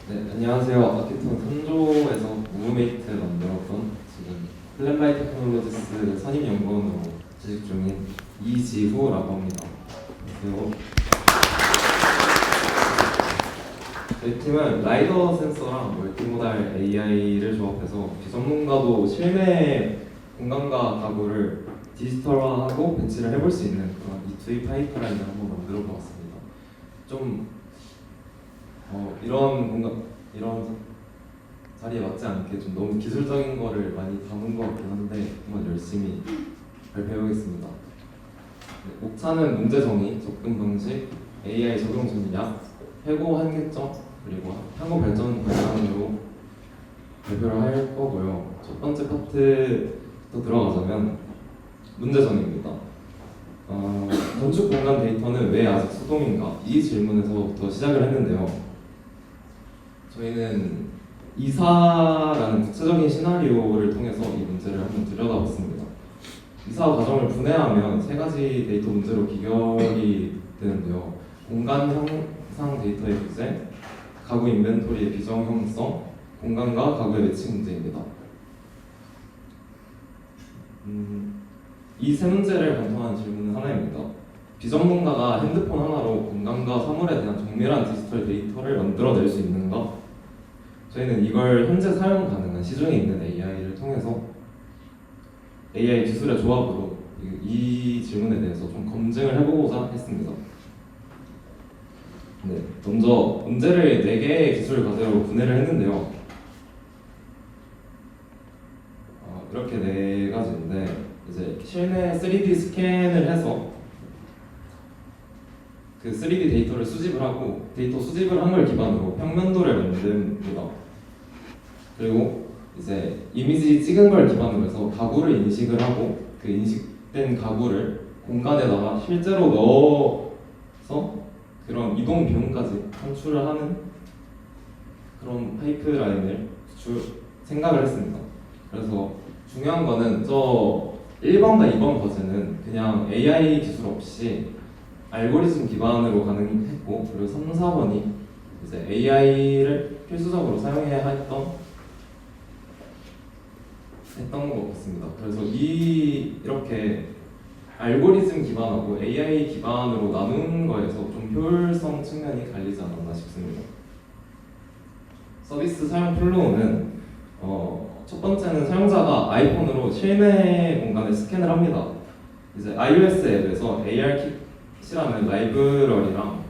네, 안녕하세요. 아키톤 3조에서 무브메이트 만들었던 지금 플랜바이 테크놀로지스 선임연구원으로 재직 중인 이지후라고 합니다. 안녕하세요. 저희 팀은 라이더 센서랑 멀티모달 AI를 조합해서 비전문가도 실내 공간과 가구를 디지털화하고 배치를 해볼 수 있는 그런 E2E 파이프라인을 한번 만들어 보았습니다. 좀 이런 자리에 맞지 않게 좀 너무 기술적인 거를 많이 담은 것 같긴 한데 한번 열심히 발표해보겠습니다. 네, 목차는 문제 정의, 접근 방식, AI 적용 전략, 해고 한계점, 그리고 항공 발전 방향으로 발표를 할 거고요. 첫 번째 파트부터 들어가자면 문제 정의입니다. 건축 공간 데이터는 왜 아직 수동인가? 이 질문에서부터 시작을 했는데요. 저희는 이사라는 구체적인 시나리오를 통해서 이 문제를 한번 들여다봤습니다. 이사 과정을 분해하면 세 가지 데이터 문제로 귀결이 되는데요. 공간 형상 데이터의 부재, 가구 인벤토리의 비정형성, 공간과 가구의 매칭 문제입니다. 이 세 문제를 관통하는 질문은 하나입니다. 비전문가가 핸드폰 하나로 공간과 사물에 대한 정밀한 디지털 데이터를 만들어낼 수 있는가? 저희는 이걸 현재 사용 가능한 시중에 있는 AI를 통해서 AI 기술의 조합으로 이 질문에 대해서 좀 검증을 해보고자 했습니다. 네, 먼저 문제를 4개의 기술 과제로 분해를 했는데요. 이렇게 4가지인데 이제 실내 3D 스캔을 해서 그 3D 데이터를 수집을 하고 데이터 수집을 한 걸 기반으로 평면도를 만듭니다. 그리고 이제 이미지 찍은 걸 기반으로 해서 가구를 인식을 하고 그 인식된 가구를 공간에다가 실제로 넣어서 그런 이동 비용까지 산출을 하는 그런 파이프라인을 생각을 했습니다. 그래서 중요한 거는 저 1번과 2번 과제는 그냥 AI 기술 없이 알고리즘 기반으로 가능했고 그리고 3, 4번이 이제 AI를 필수적으로 사용해야 했던 것 같습니다. 그래서 이렇게 알고리즘 기반하고 AI 기반으로 나눈 거에서 좀 효율성 측면이 갈리지 않았나 싶습니다. 서비스 사용 플로우는 첫 번째는 사용자가 아이폰으로 실내 공간을 스캔을 합니다. 이제 iOS 앱에서 ARKit이라는 라이브러리랑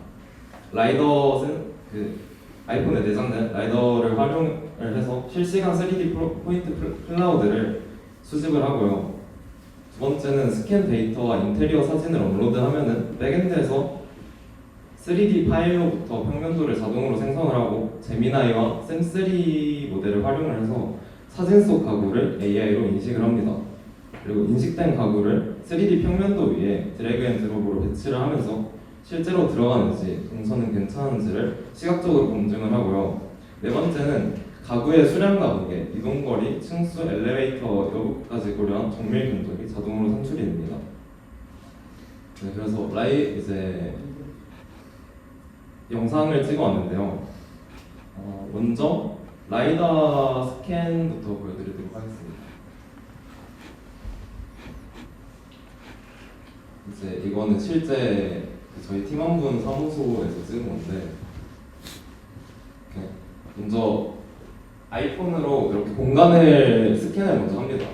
그 아이폰에 내장된 라이더를 활용을 해서 실시간 3D 포인트 클라우드를 수집을 하고요. 두 번째는 스캔 데이터와 인테리어 사진을 업로드하면은 백엔드에서 3D 파일로부터 평면도를 자동으로 생성을 하고 제미나이와 샘3 모델을 활용을 해서 사진 속 가구를 AI로 인식을 합니다. 그리고 인식된 가구를 3D 평면도 위에 드래그 앤 드롭으로 배치를 하면서 실제로 들어가는지 동선은 괜찮은지를 시각적으로 검증을 하고요. 네 번째는 가구의 수량과 무게, 이동거리, 층수, 엘리베이터 여부까지 고려한 정밀 견적이 자동으로 산출이 됩니다. 네, 그래서 이제 영상을 찍어왔는데요. 먼저 라이다 스캔부터 보여드리도록 하겠습니다. 이제 이거는 실제 저희 팀원분 사무소에서 찍은 건데, 이렇게 먼저 아이폰으로 이렇게 공간을 스캔을 먼저 합니다.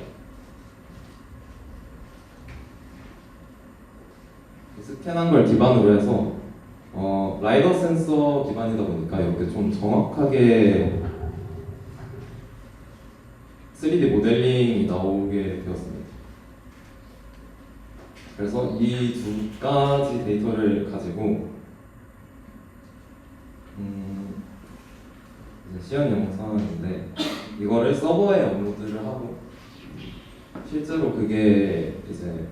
스캔한 걸 기반으로 해서 라이더 센서 기반이다 보니까 이렇게 좀 정확하게 3D 모델링이 나오게 되었습니다. 그래서 이 두 가지 데이터를 가지고 이제 시연 영상인데 이거를 서버에 업로드를 하고 실제로 그게 이제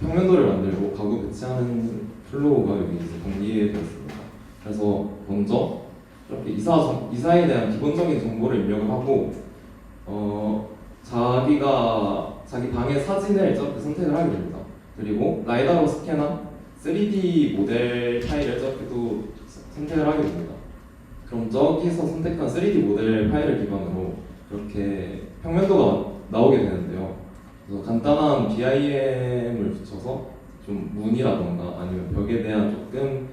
평면도를 만들고 가구 배치하는 플로우가 여기 이제 공개되었습니다. 그래서 먼저 이렇게 이사에 대한 기본적인 정보를 입력을 하고 자기 방의 사진을 이렇게 선택을 하게 됩니다. 그리고 라이다로 스캔한 3D 모델 파일을 저렇게 또 선택을 하게 됩니다. 그럼 저기서 선택한 3D 모델 파일을 기반으로 이렇게 평면도가 나오게 되는데요. 그래서 간단한 BIM을 붙여서 좀 문이라던가 아니면 벽에 대한 조금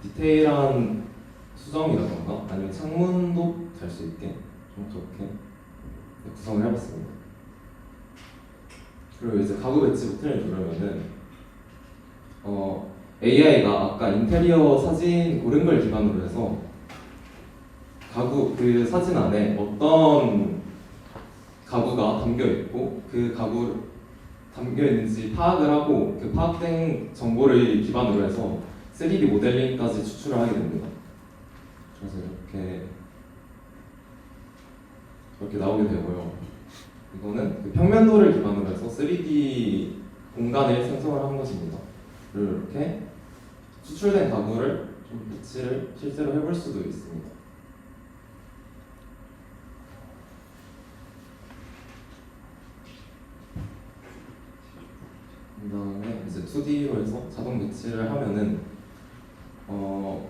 디테일한 수정이라던가 아니면 창문도 달 수 있게 좀 그렇게 구성을 해봤습니다. 그리고 이제 가구 배치 버튼을 누르면은 AI가 아까 인테리어 사진 고른 걸 기반으로 해서 가구 그 사진 안에 어떤 가구가 담겨 있고 그 가구 담겨 있는지 파악을 하고 그 파악된 정보를 기반으로 해서 3D 모델링까지 추출을 하게 됩니다. 그래서 이렇게 나오게 되고요. 이거는 그 평면도를 기반으로 해서 3D 공간을 생성을 한 것입니다. 그리고 이렇게 추출된 가구를 좀 배치를 실제로 해볼 수도 있습니다. 그 다음에 이제 2D로 해서 자동 배치를 하면은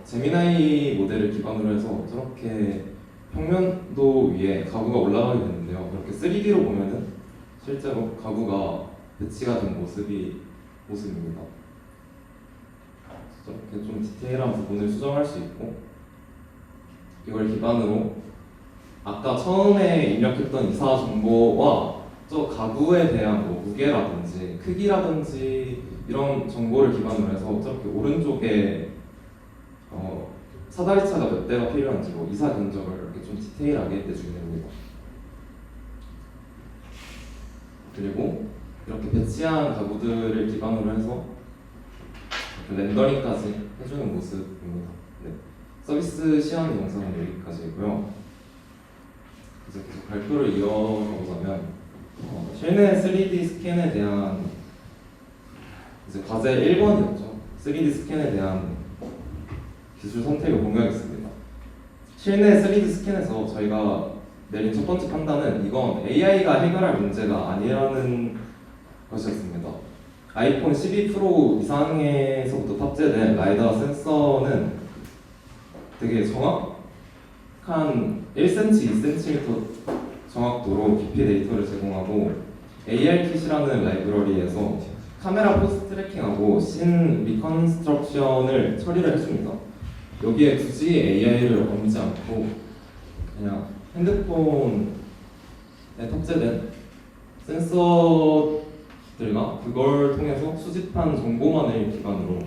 제미나이 모델을 기반으로 해서 저렇게 평면도 위에 가구가 올라가게 되는데요. 이렇게 3D로 보면은 실제로 가구가 배치가 된 모습입니다. 저렇게 좀 디테일한 부분을 수정할 수 있고 이걸 기반으로 아까 처음에 입력했던 이사 정보와 저 가구에 대한 뭐 무게라든지 크기라든지 이런 정보를 기반으로 해서 저렇게 오른쪽에 사다리차가 몇 대가 필요한지 뭐 이사 견적을 이렇게 좀 디테일하게 내주게 됩니다. 그리고 이렇게 배치한 가구들을 기반으로 해서 이렇게 렌더링까지 해주는 모습입니다. 네. 서비스 시연 영상은 여기까지고요. 이제 계속 발표를 이어가보자면 실내 3D 스캔에 대한 이제 과제 1번이었죠. 3D 스캔에 대한 기술 선택을 공유하겠습니다. 실내 3D 스캔에서 저희가 내린 첫 번째 판단은 이건 AI가 해결할 문제가 아니라는 것이었습니다. 아이폰 12 프로 이상에서부터 탑재된 라이다 센서는 되게 정확한 1cm, 2cm 정확도로 깊이 데이터를 제공하고 ARKit이라는 라이브러리에서 카메라 포스 트래킹하고 신 리컨스트럭션을 처리를 해줍니다. 여기에 굳이 AI를 얹지 않고 그냥 핸드폰에 탑재된 센서들과 그걸 통해서 수집한 정보만을 기반으로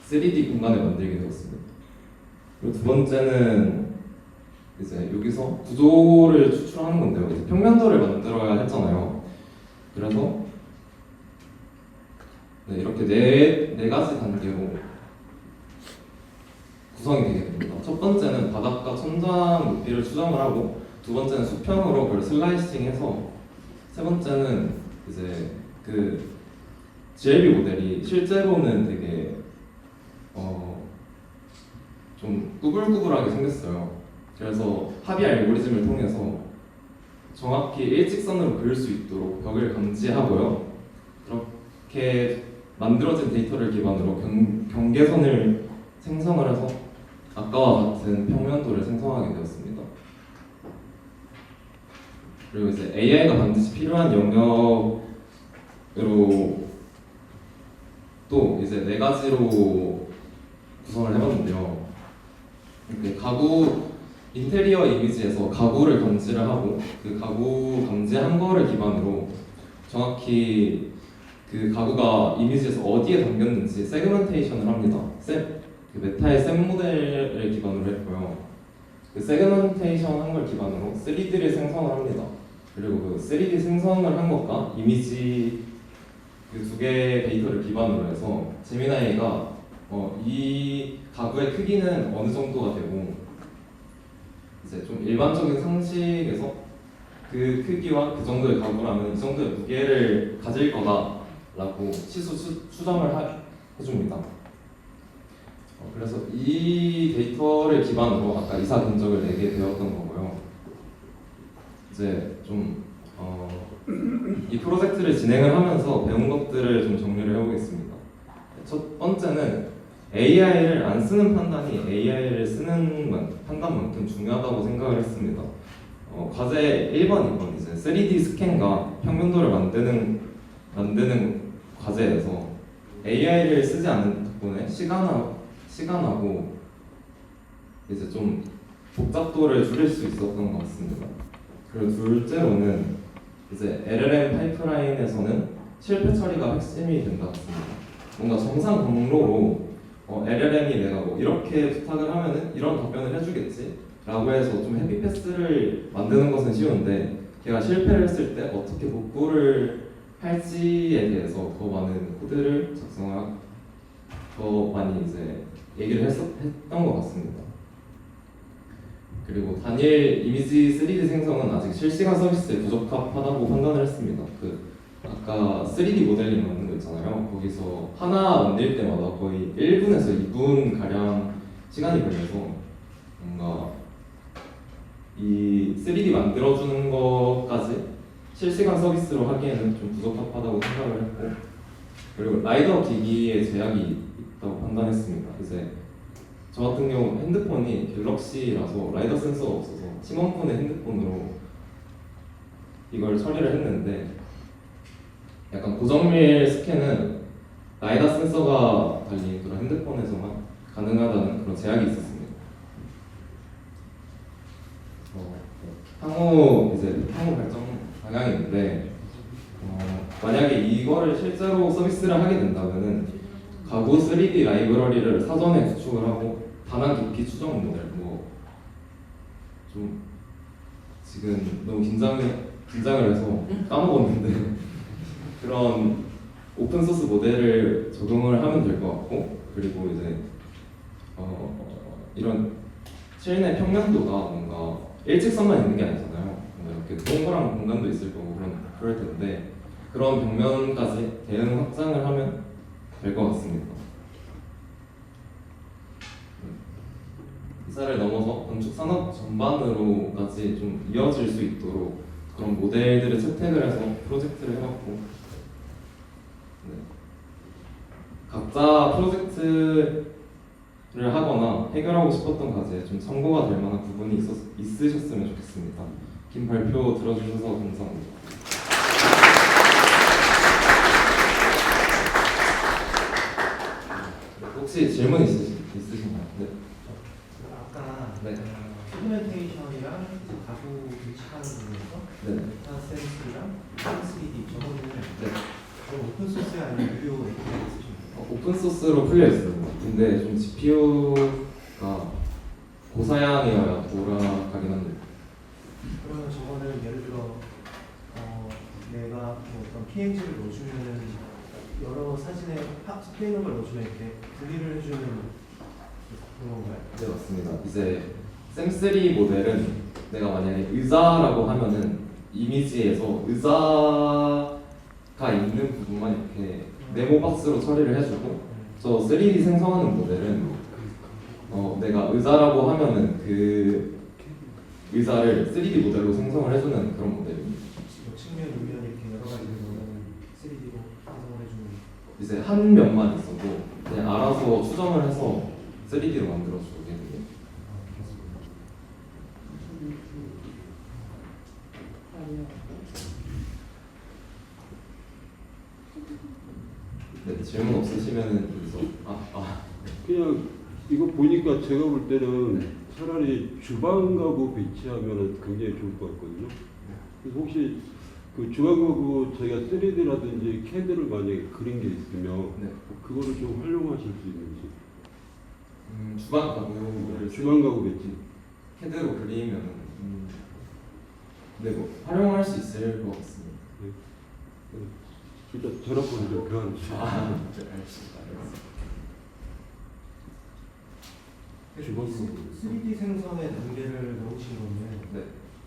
3D 공간을 만들게 되었습니다. 그리고 두 번째는 이제 여기서 구조를 추출하는 건데요. 이제 평면도를 만들어야 했잖아요. 그래서 이렇게 네 가지 단계로 구성이 되게 됩니다. 첫 번째는 바닥과 천장 높이를 추정을 하고, 두 번째는 수평으로 그걸 슬라이싱해서, 세 번째는 이제 그 GLB 모델이 실제로는 되게 좀 꾸불꾸불하게 생겼어요. 그래서 합의 알고리즘을 통해서 정확히 일직선으로 그릴 수 있도록 벽을 감지하고요. 그렇게 만들어진 데이터를 기반으로 경계선을 생성을 해서 아까와 같은 평면도를 생성하게 되었습니다. 그리고 이제 AI가 반드시 필요한 영역으로 또 이제 4가지로 구성을 해봤는데요. 이렇게 가구 인테리어 이미지에서 가구를 감지를 하고 그 가구 감지한 거를 기반으로 정확히 그 가구가 이미지에서 어디에 담겼는지 세그멘테이션을 합니다. 그 메타의 셈 모델을 기반으로 했고요. 그 세그멘테이션 한 걸 기반으로 3D를 생성을 합니다. 그리고 그 3D 생성을 한 것과 이미지 그 2개의 데이터를 기반으로 해서 제미나이가 이 가구의 크기는 어느 정도가 되고 이제 좀 일반적인 상식에서 그 크기와 그 정도의 가구라면 이 정도의 무게를 가질 거다라고 추정을 해줍니다. 그래서 이 데이터를 기반으로 아까 이사 견적을 내게 되었던 거고요. 이제 좀 이 프로젝트를 진행을 하면서 배운 것들을 좀 정리를 해보겠습니다. 첫 번째는 AI를 안 쓰는 판단이 AI를 쓰는 판단만큼 중요하다고 생각을 했습니다. 과제 1번, 2번 이제 3D 스캔과 평면도를 만드는 과제에서 AI를 쓰지 않는 덕분에 시간하고 이제 좀 복잡도를 줄일 수 있었던 것 같습니다. 그리고 둘째로는 이제 LLM 파이프라인에서는 실패 처리가 핵심이 된다고 했습니다. 뭔가 정상 경로로 LLM이 내가 뭐 이렇게 부탁을 하면은 이런 답변을 해주겠지 라고 해서 좀 헤비 패스를 만드는 것은 쉬운데 걔가 실패를 했을 때 어떻게 복구를 할지에 대해서 더 많은 코드를 작성하고 더 많이 이제 얘기를 했던 것 같습니다. 그리고 단일 이미지 3D 생성은 아직 실시간 서비스에 부적합하다고 판단을 했습니다. 아까 3D 모델링 만든 거 있잖아요. 거기서 하나 만들 때마다 거의 1분에서 2분 가량 시간이 걸려서 뭔가 이 3D 만들어주는 것까지 실시간 서비스로 하기에는 좀 부적합하다고 생각을 했고, 그리고 라이더 기기에 제약이 있다고 판단했습니다. 이제 저 같은 경우 핸드폰이 갤럭시라서 라이더 센서가 없어서 팀원폰의 핸드폰으로 이걸 처리를 했는데 약간 고정밀 스캔은 라이더 센서가 달린 그런 핸드폰에서만 가능하다는 그런 제약이 있었습니다. 향후 발전 방향이 있는데 만약에 이거를 실제로 서비스를 하게 된다면은 가구 3D 라이브러리를 사전에 구축을 하고 단한 깊이 추정 모델 좀 지금 너무 긴장을 해서 까먹었는데 그런 오픈 소스 모델을 적용을 하면 될 것 같고, 그리고 이제 이런 실내 평면도가 뭔가 일직선만 있는 게 아니잖아요. 이렇게 동그란 공간도 있을 거고 그럴 텐데 그런 벽면까지 대응 확장을 하면 될 것 같습니다. 이사를 넘어서 건축 산업 전반으로까지 좀 이어질 수 있도록 그런 모델들을 채택을 해서 프로젝트를 해봤고, 각자 프로젝트를 하거나 해결하고 싶었던 과제에 좀 참고가 될 만한 부분이 있으셨으면 좋겠습니다. 긴 발표 들어주셔서 감사합니다. 혹시 질문 있으신가요? 네. 아까 네. 세그멘테이션이랑 가구 위치하는 부분에서 네. 메타센스랑 3D 저거는 네. 오픈 소스에 아니면 유료 API 쓰시나요? 오픈 소스로 풀려 있습니다. 근데 좀 GPU가 고사양이어야 돌아가긴 한데. 그러면 저거는 예를 들어 내가 뭐 어떤 PNG를 넣어주면은 여러 사진에 섞여 있는 걸 넣어주면 이렇게 분리를 해주는 그런 건가요? 네, 맞습니다. 이제 셈3 모델은 내가 만약에 의자라고 하면은 이미지에서 의자가 있는 부분만 이렇게 네모 박스로 처리를 해주고, 저 3D 생성하는 모델은 내가 의자라고 하면은 그 의자를 3D 모델로 생성을 해주는 그런 모델입니다. 뭐 측면, 이면 이렇게 여러 가지를 원하는 3D로 구성을 해주는. 이제 한 면만 있어도 그냥 알아서 추정을 해서 3D로 만들어주게 돼요. 그렇습니다. 네, 질문 없으시면은 여기서 그냥 이거 보니까 제가 볼 때는 차라리 주방 가구 배치하면 굉장히 좋을 것 같거든요. 그래서 혹시 그 주방 가구 저희가 3D라든지 CAD를 만약에 그린 게 있으면 네. 그거를 좀 활용하실 수 있는지. 주방 가구를 주방 가구 배치. CAD로 그리면 네, 뭐 활용할 수 있을 것 같습니다. 진짜 전화번호 좀 교환 주세요. 네, 알겠습니다. 주방 가구. 3D 생성의 단계를 넣으신 거는 네.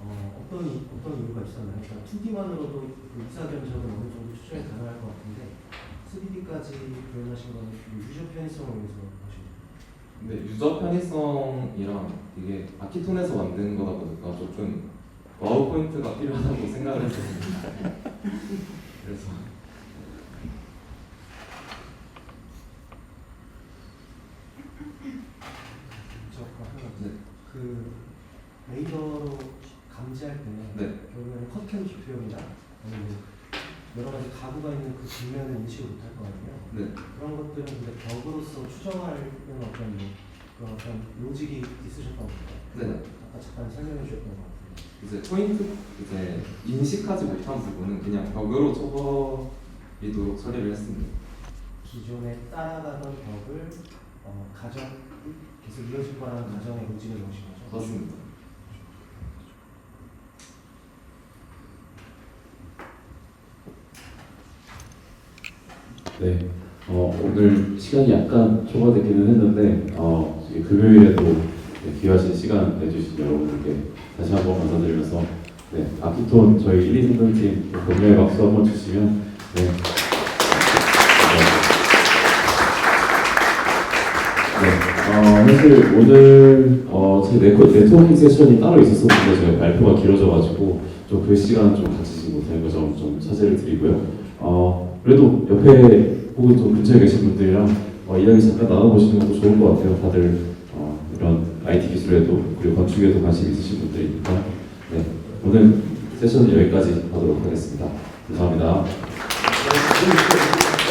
어떤 이유가 있었나요? 그러니까 2D만으로도 그 이사 견적은 어느 정도 추정이 가능할 것 같은데 3D까지 구현하신 거는 유저 편의성을 위해서 하신 거예요? 근데 유저 편의성이랑 이게 아키톤에서 만든 거다 보니까 조금 와우 포인트가 필요하다고 생각을 했었습니다. 그래서 네. 그 레이더로 감지할 때 네. 결국에는 커튼 기표형이나 아니면 여러 가지 가구가 있는 그 뒷면을 인식을 못할 거 아니에요. 네. 그런 것들은 근데 벽으로서 추정하는 어떤 그 어떤 로직이 있으셨던 것 같아요. 네. 아까 잠깐 설명해 주셨던 것 같아요. 이제 포인트 이제 인식하지 못한 부분은 그냥 벽으로 쳐버리도록 처리를 했습니다. 기존에 따라가던 벽을 가정 계속 이어질 거라는 가정의 로직을 넣으신 거죠. 맞습니다. 네. 오늘 시간이 약간 초과되기는 했는데 이제 금요일에도 귀하신 시간 내주신 여러분들께 다시 한번 감사드리면서 아키톤 저희 1, 2, 3등팀 격려의 박수 한번 주시면 사실 오늘 제 네트워킹 세션이 따로 있었었는데 저희 발표가 길어져가지고 좀 그 시간 좀 가지지 못한 거 좀 사죄를 드리고요. 그래도 옆에 혹은 좀 근처에 계신 분들이랑 이야기 잠깐 나눠보시는 것도 좋을 것 같아요. 다들 이런 IT 기술에도 그리고 건축에도 관심 있으신 분들이니까 오늘 세션은 여기까지 하도록 하겠습니다. 감사합니다.